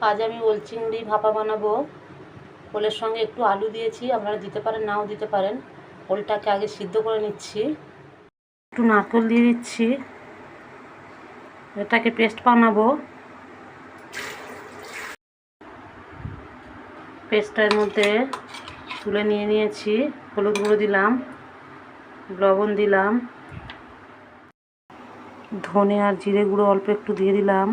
আজ আমি ওল চিংড়ি ভাপা বানাবো। ওলের সঙ্গে একটু আলু দিয়েছি, আপনারা দিতে পারেন নাও দিতে পারেন। ওলটাকে আগে সিদ্ধ করে নিচ্ছি, একটু নারকেল দিয়ে দিচ্ছি, এটাকে পেস্ট বানাবো। পেস্টটার মধ্যে তুলে নিয়েছি, হলুদ গুঁড়ো দিলাম, লবণ দিলাম, ধনে আর জিরে গুঁড়ো অল্প একটু দিয়ে দিলাম,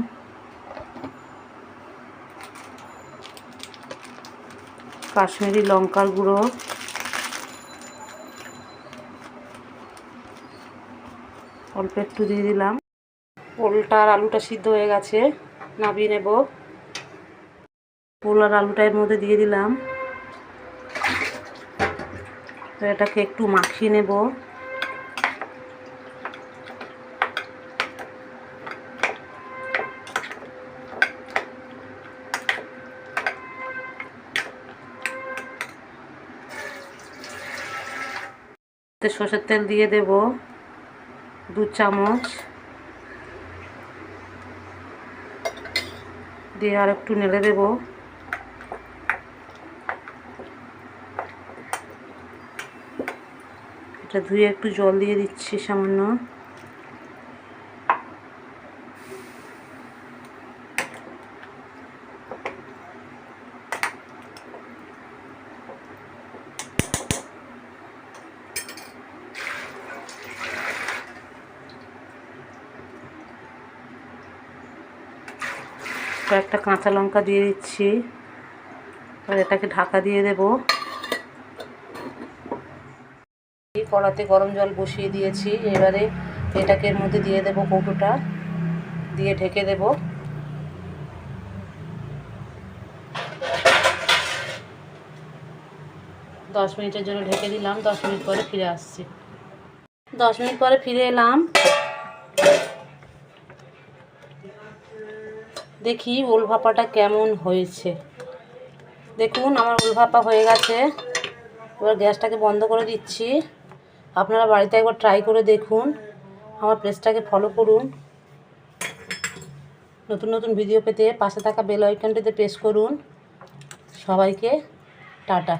কাশ্মীরি লঙ্কার গুঁড়ো, অল্প একটু দিয়ে দিলাম। ওলটা আর আলুটা সিদ্ধ হয়ে গেছে, নামিয়ে নেব। ওল আর আলুটা এর মধ্যে দিয়ে দিলাম, এটাকে একটু মাখিয়ে নেব। সরষের তেল দিয়ে দেব 2 চামচ, দিয়ে আর একটু নেড়ে দেব। এটা ধুয়ে একটু জল দিয়ে দিচ্ছি সামান্য। একটা কাঁচা লঙ্কা দিয়ে দিচ্ছি, আর এটাকে ঢাকা দিয়ে দেব। কড়াতে গরম জল বসিয়ে দিয়েছি, এবারে এটাকে এর মধ্যে দিয়ে দেব, কৌটোটা দিয়ে ঢেকে দেব। 10 মিনিটের জন্য ঢেকে দিলাম। 10 মিনিট পরে ফিরে আসছি। 10 মিনিট পরে ফিরে এলাম। দেখি ওল ভাপাটা কেমন হয়েছে। দেখুন আমার ওল ভাপা হয়ে গেছে। এবার গ্যাসটাকে বন্ধ করে দিচ্ছি। আপনারা বাড়িতে একবার ট্রাই করে দেখুন, আমার পেজটাকে ফলো করুন। নতুন নতুন ভিডিও পেতে পাশে থাকা বেল আইকনটিতে প্রেস করুন। সবাইকে টাটা।